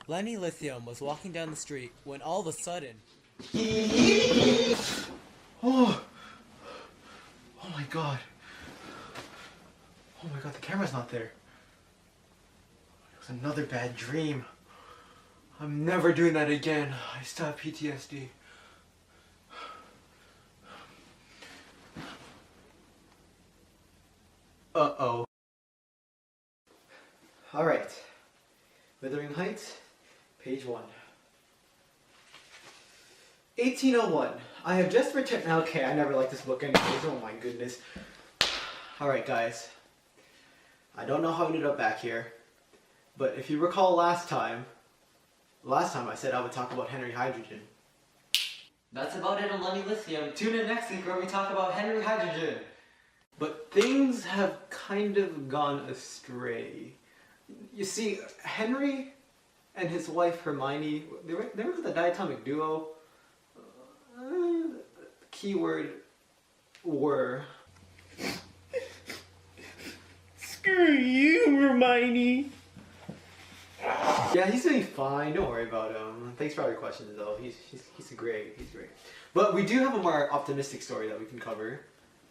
Lenny Lithium was walking down the street when all of a sudden... Oh my god. Oh my god, the camera's not there. It was another bad dream. I'm never doing that again. I still have PTSD. Uh-oh. Alright. Withering Heights, page 1. 1801. I have just returned. Okay, I never liked this book anyways. Oh my goodness. Alright, guys. I don't know how I ended up back here, but if you recall last time I said I would talk about Henry Hydrogen. That's about it on Lenny Lithium. Tune in next week where we talk about Henry Hydrogen. But things have kind of gone astray. You see, Henry and his wife Hermione, they were the diatomic duo. Keyword were. Screw you, Hermione. Yeah, he's doing fine. Don't worry about him. Thanks for all your questions, though. He's great. He's great. But we do have a more optimistic story that we can cover,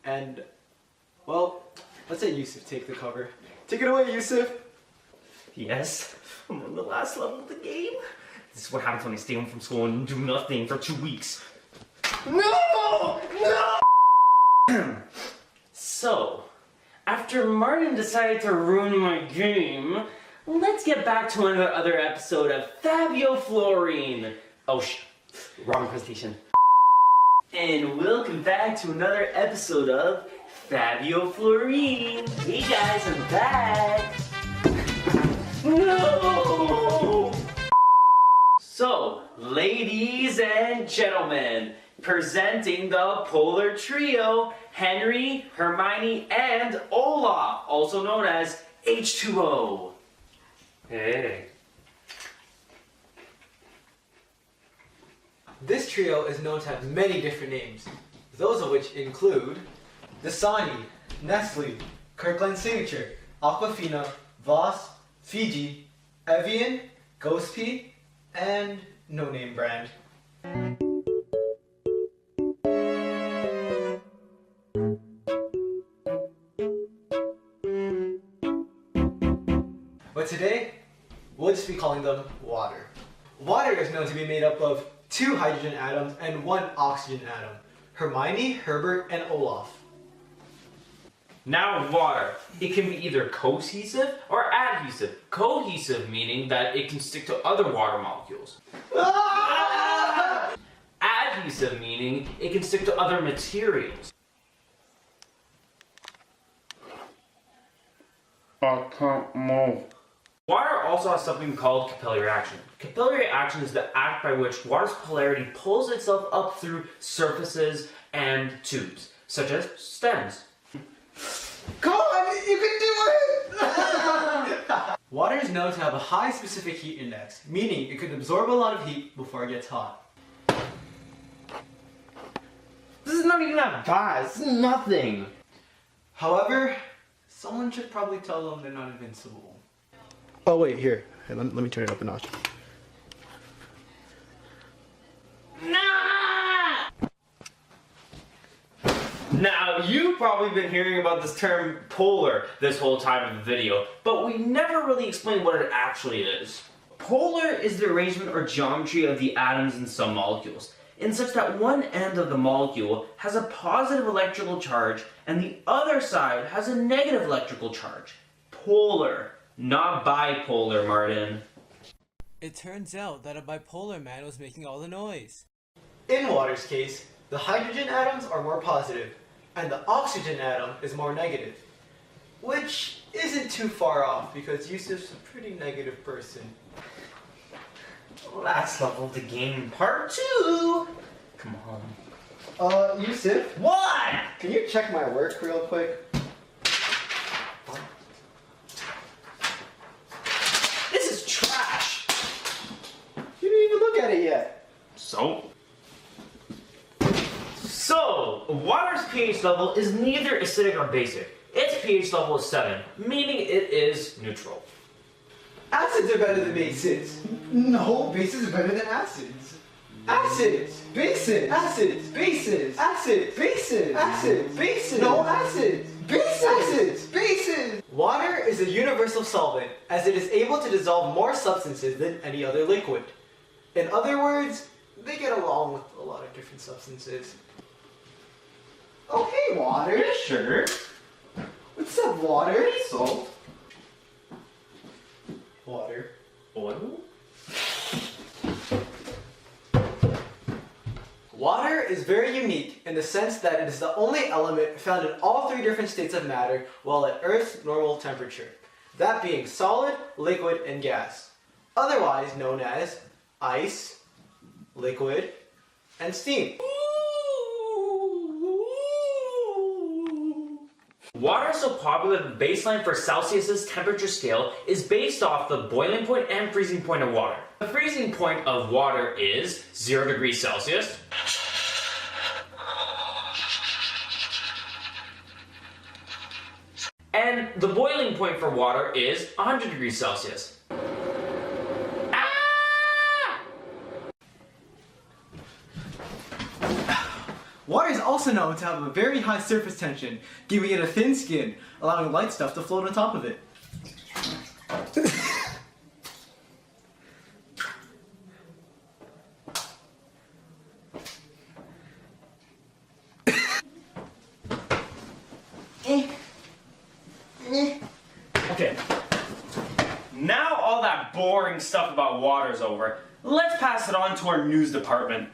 and well, let's let Yousif take the cover. Take it away, Yousif. Yes, I'm on the last level of the game. This is what happens when I stay home from school and do nothing for 2 weeks. No! No! So, after Martin decided to ruin my game, let's get back to another episode of Fabio Florine. Oh, wrong presentation. And welcome back to another episode of Fabio Florine. Hey guys, I'm back. No! So, ladies and gentlemen, presenting the Polar Trio, Henry, Hermione, and Olaf, also known as H2O. Hey. This trio is known to have many different names, those of which include Dasani, Nestle, Kirkland Signature, Aquafina, Voss, Fiji, Evian, Ghost Pea, and No Name Brand. But today, we'll just be calling them water. Water is known to be made up of 2 hydrogen atoms and 1 oxygen atom. Hermione, Herbert, and Olaf. Now water. It can be either cohesive or adhesive. Cohesive meaning that it can stick to other water molecules. Ah! Adhesive meaning it can stick to other materials. I can't move. Water also has something called capillary action. Capillary action is the act by which water's polarity pulls itself up through surfaces and tubes, such as stems. Come on, you can do it! Water is known to have a high specific heat index, meaning it could absorb a lot of heat before it gets hot. This is not even that bad. This is nothing. However, someone should probably tell them they're not invincible. Oh wait, here. Hey, let me turn it up a notch. Now, you've probably been hearing about this term polar this whole time in the video, but we never really explained what it actually is. Polar is the arrangement or geometry of the atoms in some molecules, in such that one end of the molecule has a positive electrical charge and the other side has a negative electrical charge. Polar, not bipolar, Martin. It turns out that a bipolar man was making all the noise. In water's case, the hydrogen atoms are more positive, and the oxygen atom is more negative. Which isn't too far off, because Yousif's a pretty negative person. Last level of the game, part 2! Come on. Yousif? What? Can you check my work real quick? This is trash! You didn't even look at it yet. So, water's pH level is neither acidic or basic. Its pH level is 7, meaning it is neutral. Acids are better than bases. No, bases are better than acids. Acids, bases, acids, bases, acids, bases, acids, bases. No, acids, bases, acids, bases. Water is a universal solvent, as it is able to dissolve more substances than any other liquid. In other words, they get along with a lot of different substances. Okay, water. Sugar. What's up, water? Salt. Water. Oil. Water is very unique in the sense that it is the only element found in all three different states of matter while at Earth's normal temperature. That being solid, liquid, and gas. Otherwise known as ice, liquid, and steam. Water is so popular that the baseline for Celsius's temperature scale is based off the boiling point and freezing point of water. The freezing point of water is 0 degrees Celsius. And the boiling point for water is 100 degrees Celsius. Water is also known to have a very high surface tension, giving it a thin skin, allowing light stuff to float on top of it. Okay, now all that boring stuff about water is over. Let's pass it on to our news department.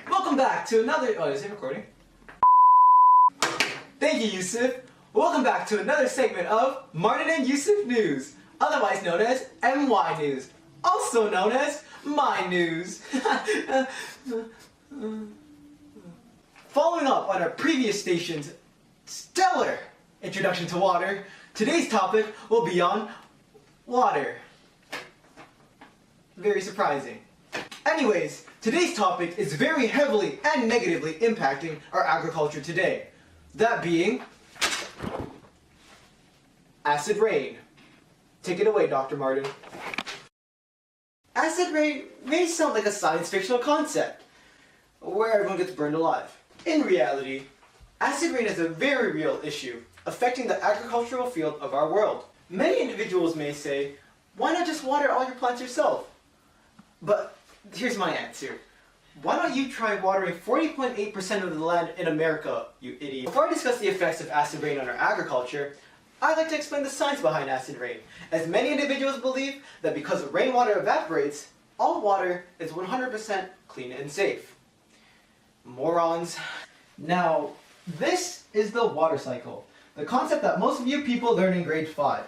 Welcome back to another. Oh, is it recording? Thank you, Yousif. Welcome back to another segment of Martin and Yousif News, otherwise known as MY News, also known as My News. Following up on our previous station's stellar introduction to water, today's topic will be on water. Very surprising. Anyways, today's topic is very heavily and negatively impacting our agriculture today. That being acid rain. Take it away, Dr. Martin. Acid rain may sound like a science fictional concept, where everyone gets burned alive. In reality, acid rain is a very real issue, affecting the agricultural field of our world. Many individuals may say, why not just water all your plants yourself? But here's my answer. Why don't you try watering 40.8% of the land in America, you idiot? Before I discuss the effects of acid rain on our agriculture, I'd like to explain the science behind acid rain, as many individuals believe that because rainwater evaporates, all water is 100% clean and safe. Morons. Now, this is the water cycle, the concept that most of you people learn in grade 5.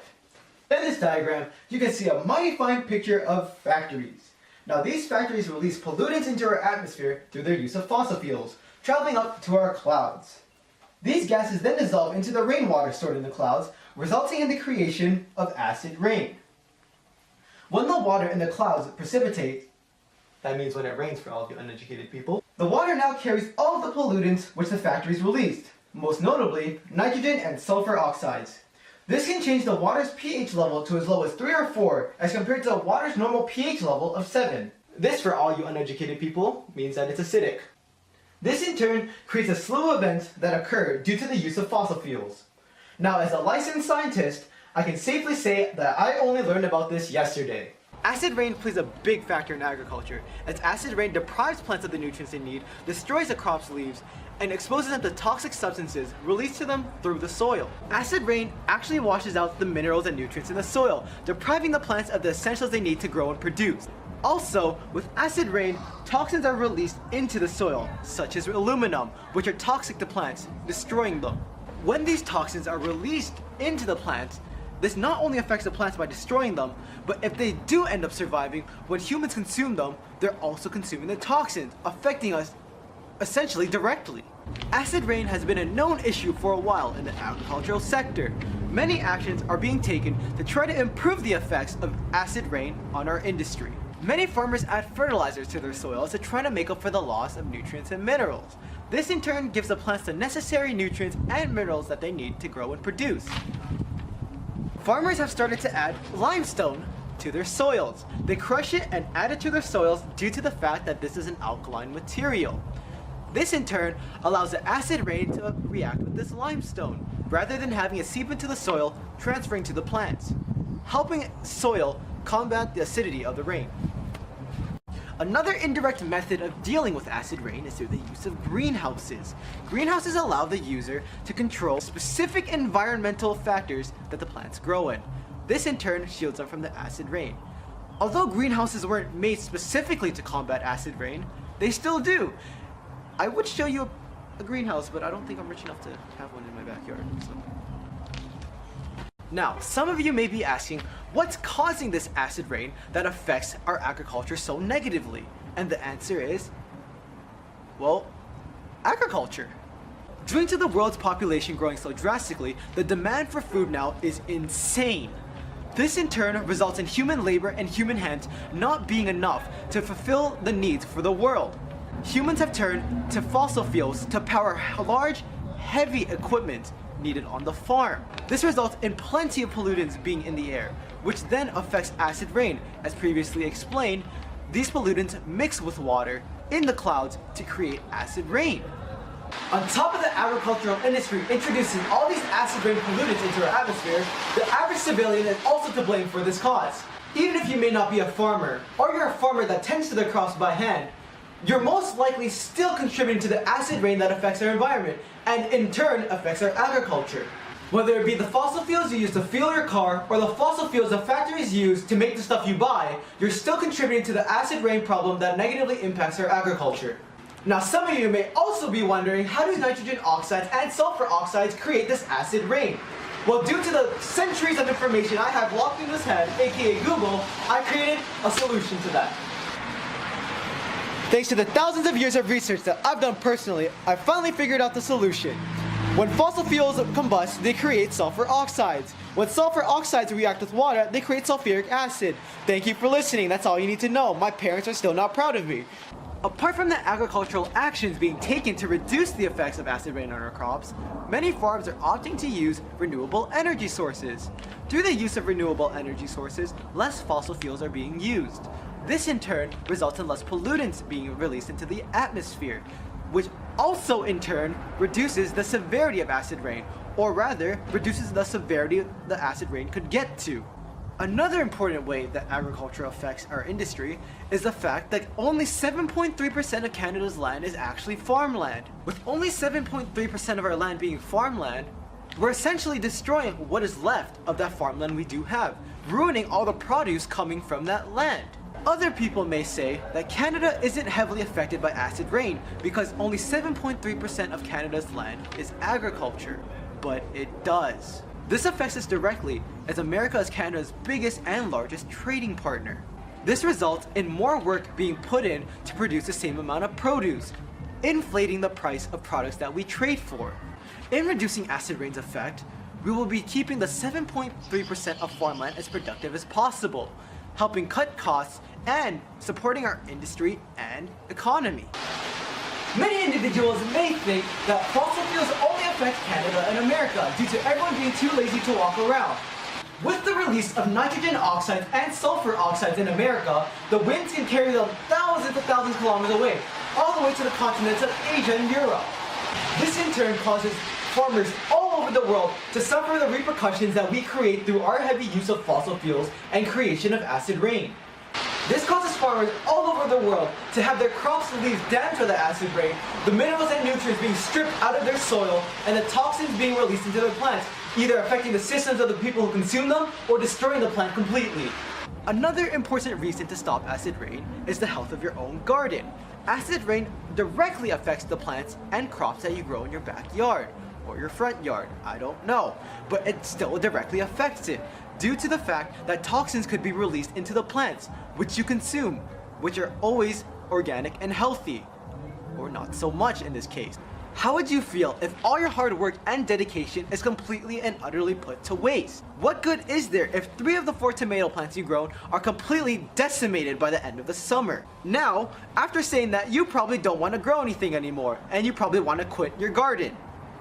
In this diagram, you can see a mighty fine picture of factories. Now, these factories release pollutants into our atmosphere through their use of fossil fuels, traveling up to our clouds. These gases then dissolve into the rainwater stored in the clouds, resulting in the creation of acid rain. When the water in the clouds precipitate, that means when it rains for all of you uneducated people, the water now carries all of the pollutants which the factories released, most notably nitrogen and sulfur oxides. This can change the water's pH level to as low as 3 or 4 as compared to the water's normal pH level of 7. This, for all you uneducated people, means that it's acidic. This in turn creates a slew of events that occur due to the use of fossil fuels. Now, as a licensed scientist, I can safely say that I only learned about this yesterday. Acid rain plays a big factor in agriculture, as acid rain deprives plants of the nutrients they need, destroys a crop's leaves, and exposes them to toxic substances released to them through the soil. Acid rain actually washes out the minerals and nutrients in the soil, depriving the plants of the essentials they need to grow and produce. Also, with acid rain, toxins are released into the soil, such as aluminum, which are toxic to plants, destroying them. When these toxins are released into the plants, this not only affects the plants by destroying them, but if they do end up surviving, when humans consume them, they're also consuming the toxins, affecting us essentially directly. Acid rain has been a known issue for a while in the agricultural sector. Many actions are being taken to try to improve the effects of acid rain on our industry. Many farmers add fertilizers to their soils to try to make up for the loss of nutrients and minerals. This in turn gives the plants the necessary nutrients and minerals that they need to grow and produce. Farmers have started to add limestone to their soils. They crush it and add it to their soils due to the fact that this is an alkaline material. This in turn allows the acid rain to react with this limestone, rather than having it seep into the soil, transferring to the plants, helping soil combat the acidity of the rain. Another indirect method of dealing with acid rain is through the use of greenhouses. Greenhouses allow the user to control specific environmental factors that the plants grow in. This in turn shields them from the acid rain. Although greenhouses weren't made specifically to combat acid rain, they still do. I would show you a greenhouse, but I don't think I'm rich enough to have one in my backyard. So. Now, some of you may be asking, what's causing this acid rain that affects our agriculture so negatively? And the answer is, well, agriculture. Due to the world's population growing so drastically, the demand for food now is insane. This in turn results in human labor and human hands not being enough to fulfill the needs for the world. Humans have turned to fossil fuels to power large, heavy equipment needed on the farm. This results in plenty of pollutants being in the air, which then affects acid rain. As previously explained, these pollutants mix with water in the clouds to create acid rain. On top of the agricultural industry introducing all these acid rain pollutants into our atmosphere, the average civilian is also to blame for this cause. Even if you may not be a farmer, or you're a farmer that tends to their crops by hand, you're most likely still contributing to the acid rain that affects our environment, and in turn affects our agriculture. Whether it be the fossil fuels you use to fuel your car, or the fossil fuels the factories use to make the stuff you buy, you're still contributing to the acid rain problem that negatively impacts our agriculture. Now some of you may also be wondering, how do nitrogen oxides and sulfur oxides create this acid rain? Well, due to the centuries of information I have locked in this head, aka Google, I created a solution to that. Thanks to the thousands of years of research that I've done personally, I finally figured out the solution. When fossil fuels combust, they create sulfur oxides. When sulfur oxides react with water, they create sulfuric acid. Thank you for listening, that's all you need to know. My parents are still not proud of me. Apart from the agricultural actions being taken to reduce the effects of acid rain on our crops, many farms are opting to use renewable energy sources. Through the use of renewable energy sources, less fossil fuels are being used. This in turn results in less pollutants being released into the atmosphere, which also in turn reduces the severity of acid rain, or rather reduces the severity the acid rain could get to. Another important way that agriculture affects our industry is the fact that only 7.3% of Canada's land is actually farmland. With only 7.3% of our land being farmland, we're essentially destroying what is left of that farmland we do have, ruining all the produce coming from that land. Other people may say that Canada isn't heavily affected by acid rain because only 7.3% of Canada's land is agriculture, but it does. This affects us directly as America is Canada's biggest and largest trading partner. This results in more work being put in to produce the same amount of produce, inflating the price of products that we trade for. In reducing acid rain's effect, we will be keeping the 7.3% of farmland as productive as possible, helping cut costs and supporting our industry and economy. Many individuals may think that fossil fuels only affect Canada and America due to everyone being too lazy to walk around. With the release of nitrogen oxides and sulfur oxides in America, the winds can carry them thousands of kilometers away, all the way to the continents of Asia and Europe. This in turn causes farmers all over the world to suffer the repercussions that we create through our heavy use of fossil fuels and creation of acid rain. This causes farmers all over the world to have their crops and leaves damaged by the acid rain, the minerals and nutrients being stripped out of their soil, and the toxins being released into their plants, either affecting the systems of the people who consume them or destroying the plant completely. Another important reason to stop acid rain is the health of your own garden. Acid rain directly affects the plants and crops that you grow in your backyard or your front yard, I don't know, but it still directly affects it due to the fact that toxins could be released into the plants which you consume, which are always organic and healthy, or not so much in this case. How would you feel if all your hard work and dedication is completely and utterly put to waste? What good is there if 3 of the 4 tomato plants you grown are completely decimated by the end of the summer? Now, after saying that, you probably don't want to grow anything anymore, and you probably want to quit your garden,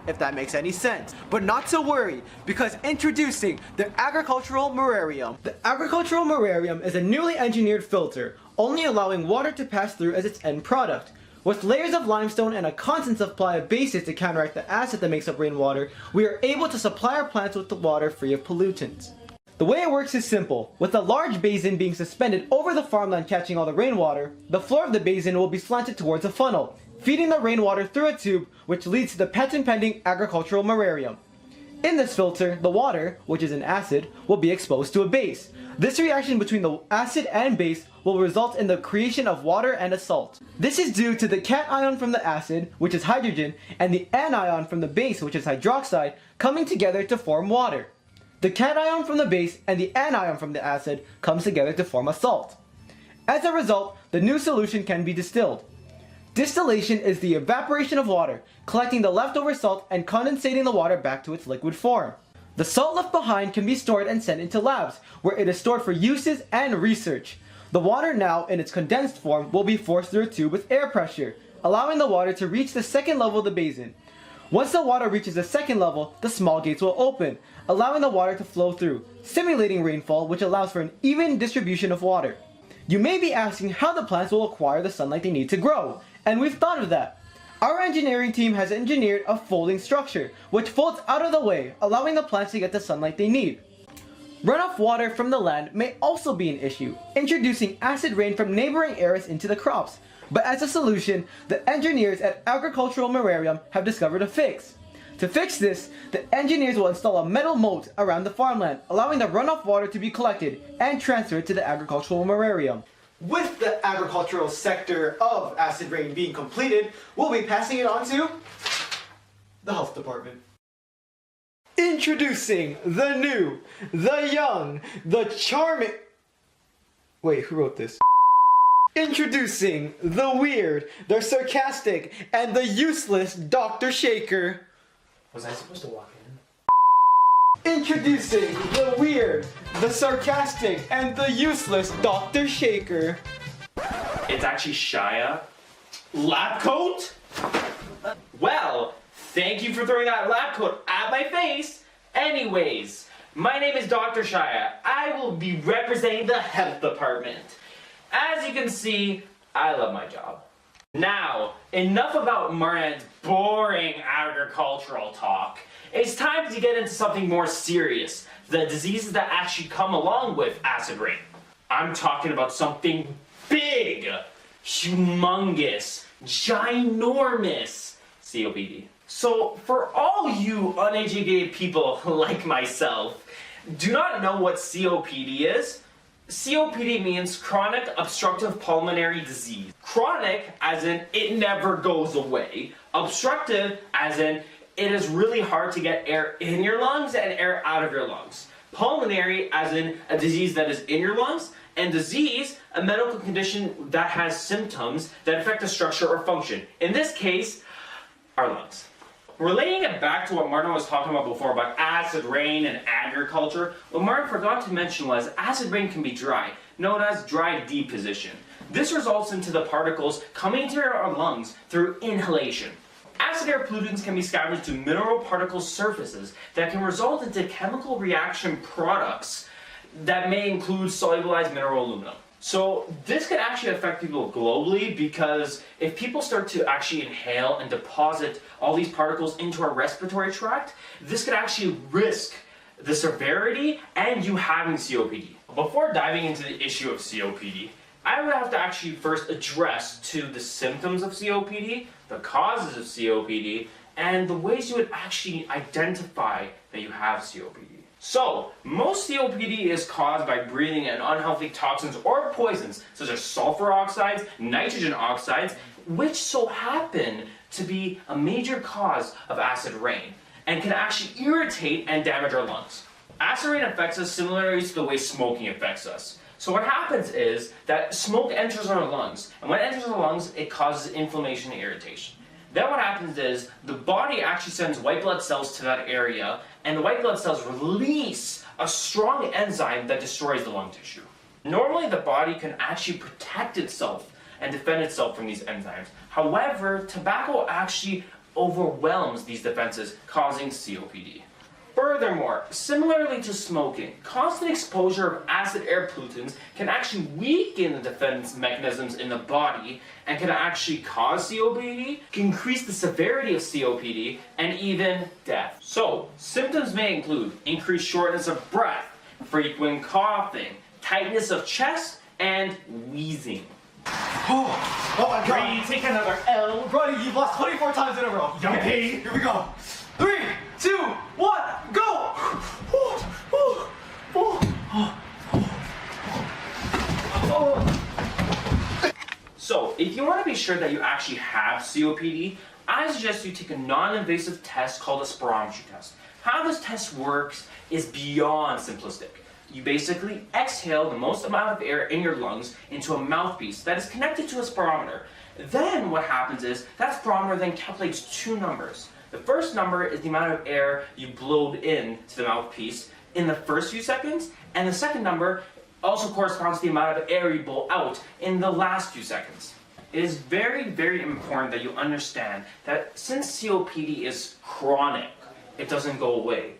if that makes any sense. But not to worry, because introducing the agricultural murarium. The agricultural murarium is a newly engineered filter, only allowing water to pass through as its end product. With layers of limestone and a constant supply of bases to counteract the acid that makes up rainwater, we are able to supply our plants with the water free of pollutants. The way it works is simple. With a large basin being suspended over the farmland catching all the rainwater, the floor of the basin will be slanted towards a funnel, feeding the rainwater through a tube which leads to the patent-pending agricultural murarium. In this filter, the water, which is an acid, will be exposed to a base. This reaction between the acid and base will result in the creation of water and a salt. This is due to the cation from the acid, which is hydrogen, and the anion from the base, which is hydroxide, coming together to form water. The cation from the base and the anion from the acid comes together to form a salt. As a result, the new solution can be distilled. Distillation is the evaporation of water, collecting the leftover salt and condensating the water back to its liquid form. The salt left behind can be stored and sent into labs, where it is stored for uses and research. The water now, in its condensed form, will be forced through a tube with air pressure, allowing the water to reach the second level of the basin. Once the water reaches the second level, the small gates will open, allowing the water to flow through, simulating rainfall, which allows for an even distribution of water. You may be asking how the plants will acquire the sunlight they need to grow, and we've thought of that. Our engineering team has engineered a folding structure, which folds out of the way, allowing the plants to get the sunlight they need. Runoff water from the land may also be an issue, introducing acid rain from neighboring areas into the crops. But as a solution, the engineers at Agricultural Murarium have discovered a fix. To fix this, the engineers will install a metal moat around the farmland, allowing the runoff water to be collected and transferred to the Agricultural Murarium. With the agricultural sector of acid rain being completed, we'll be passing it on to the health department. Introducing the new, the young, the charming... Wait, who wrote this? Introducing the weird, the sarcastic, and the useless Dr. Shaker. Was I supposed to walk in? Introducing the weird, the sarcastic, and the useless Dr. Shaker. It's actually Shia. Lab coat? Well, thank you for throwing that lab coat at my face. Anyways, my name is Dr. Shia. I will be representing the health department. As you can see, I love my job. Now, enough about Marn's boring agricultural talk. It's time to get into something more serious, the diseases that actually come along with acid rain. I'm talking about something big, humongous, ginormous, COPD. So, for all you uneducated people like myself, do not know what COPD is? COPD means chronic obstructive pulmonary disease. Chronic as in it never goes away. Obstructive as in it is really hard to get air in your lungs and air out of your lungs. Pulmonary as in a disease that is in your lungs, and disease, a medical condition that has symptoms that affect a structure or function. In this case, our lungs. Relating it back to what Martin was talking about before about acid rain and agriculture, what Martin forgot to mention was acid rain can be dry, known as dry deposition. This results into the particles coming into our lungs through inhalation. Acid air pollutants can be scavenged to mineral particle surfaces that can result into chemical reaction products that may include solubilized mineral aluminum. So this could actually affect people globally because if people start to actually inhale and deposit all these particles into our respiratory tract, this could actually risk the severity and you having COPD. Before diving into the issue of COPD, I would have to actually first address to the symptoms of COPD, the causes of COPD, and the ways you would actually identify that you have COPD. So, most COPD is caused by breathing in unhealthy toxins or poisons, such as sulfur oxides, nitrogen oxides, which so happen to be a major cause of acid rain, and can actually irritate and damage our lungs. Acid rain affects us similarly to the way smoking affects us. So what happens is that smoke enters our lungs, and when it enters our lungs, it causes inflammation and irritation. Then what happens is the body actually sends white blood cells to that area, and the white blood cells release a strong enzyme that destroys the lung tissue. Normally the body can actually protect itself and defend itself from these enzymes. However, tobacco actually overwhelms these defenses, causing COPD. Furthermore, similarly to smoking, constant exposure of acid-air pollutants can actually weaken the defense mechanisms in the body and can actually cause COPD, can increase the severity of COPD, and even death. So, symptoms may include increased shortness of breath, frequent coughing, tightness of chest, and wheezing. Oh my god. Brady, take another L. Brody, you've lost 24 times in a row. Okay. Here we go. 3, 2, 1, go! So, if you want to be sure that you actually have COPD, I suggest you take a non-invasive test called a spirometry test. How this test works is beyond simplistic. You basically exhale the most amount of air in your lungs into a mouthpiece that is connected to a spirometer. Then what happens is that spirometer then calculates two numbers. The first number is the amount of air you blowed in to the mouthpiece in the first few seconds, and the second number also corresponds to the amount of air you blow out in the last few seconds. It is very, very important that you understand that since COPD is chronic, it doesn't go away.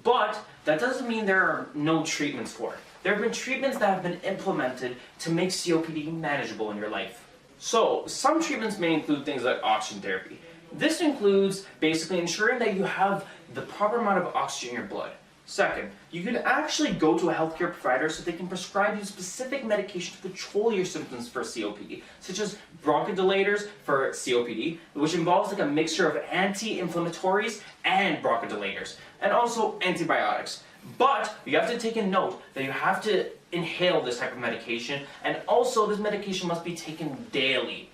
But that doesn't mean there are no treatments for it. There have been treatments that have been implemented to make COPD manageable in your life. So, some treatments may include things like oxygen therapy. This includes basically ensuring that you have the proper amount of oxygen in your blood. Second, you can actually go to a healthcare provider so they can prescribe you specific medication to control your symptoms for COPD, such as bronchodilators for COPD, which involves like a mixture of anti-inflammatories and bronchodilators, and also antibiotics. But you have to take a note that you have to inhale this type of medication, and also this medication must be taken daily.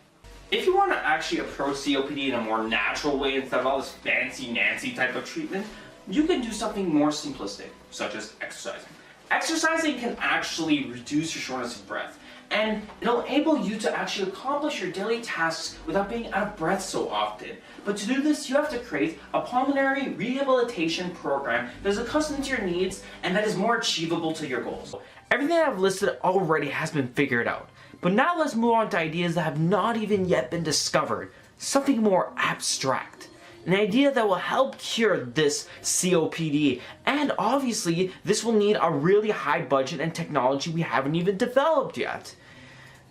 If you want to actually approach COPD in a more natural way instead of all this fancy-nancy type of treatment, you can do something more simplistic, such as exercising. Exercising can actually reduce your shortness of breath, and it'll enable you to actually accomplish your daily tasks without being out of breath so often. But to do this, you have to create a pulmonary rehabilitation program that is accustomed to your needs and that is more achievable to your goals. Everything I've listed already has been figured out, but now let's move on to ideas that have not even yet been discovered, something more abstract. An idea that will help cure this COPD, and obviously this will need a really high budget and technology we haven't even developed yet.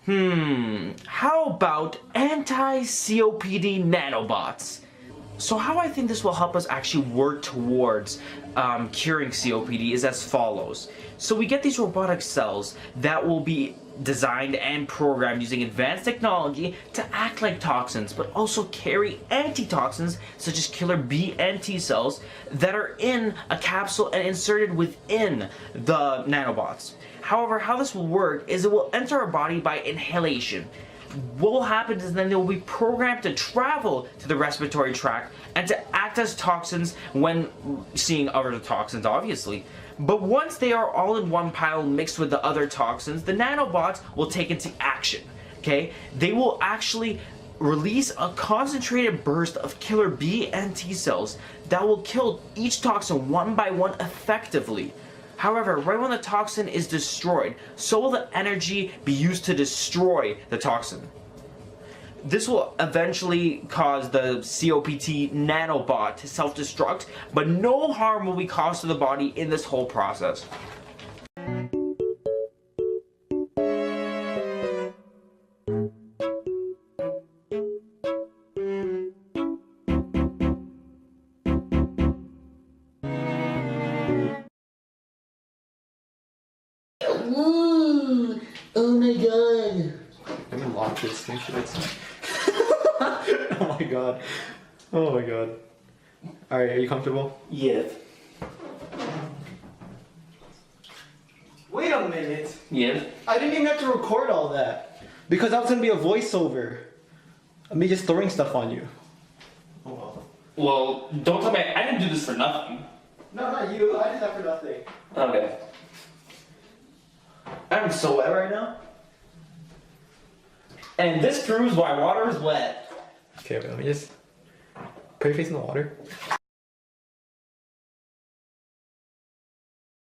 How about anti-COPD nanobots? So how I think this will help us actually work towards curing COPD is as follows. So we get these robotic cells that will be designed and programmed using advanced technology to act like toxins, but also carry antitoxins such as killer B and T cells that are in a capsule and inserted within the nanobots. However, how this will work is it will enter our body by inhalation. What will happen is then they will be programmed to travel to the respiratory tract and to act as toxins when seeing other toxins, obviously. But once they are all in one pile mixed with the other toxins, the nanobots will take into action, okay? They will actually release a concentrated burst of killer B and T cells that will kill each toxin one by one effectively. However, right when the toxin is destroyed, so will the energy be used to destroy the toxin. This will eventually cause the COPD nanobot to self-destruct, but no harm will be caused to the body in this whole process. Ooh, oh my god. Let me lock this thing. Oh my god. Oh my god. Alright, are you comfortable? Yeah. Wait a minute. Yeah. I didn't even have to record all that. Because that was gonna be a voiceover. Me just throwing stuff on you. Oh well. Well, don't tell me I didn't do this for nothing. No, not you. I did that for nothing. Okay. I'm so wet right now. And this proves why water is wet. Okay, wait, let me just Put your face in the water.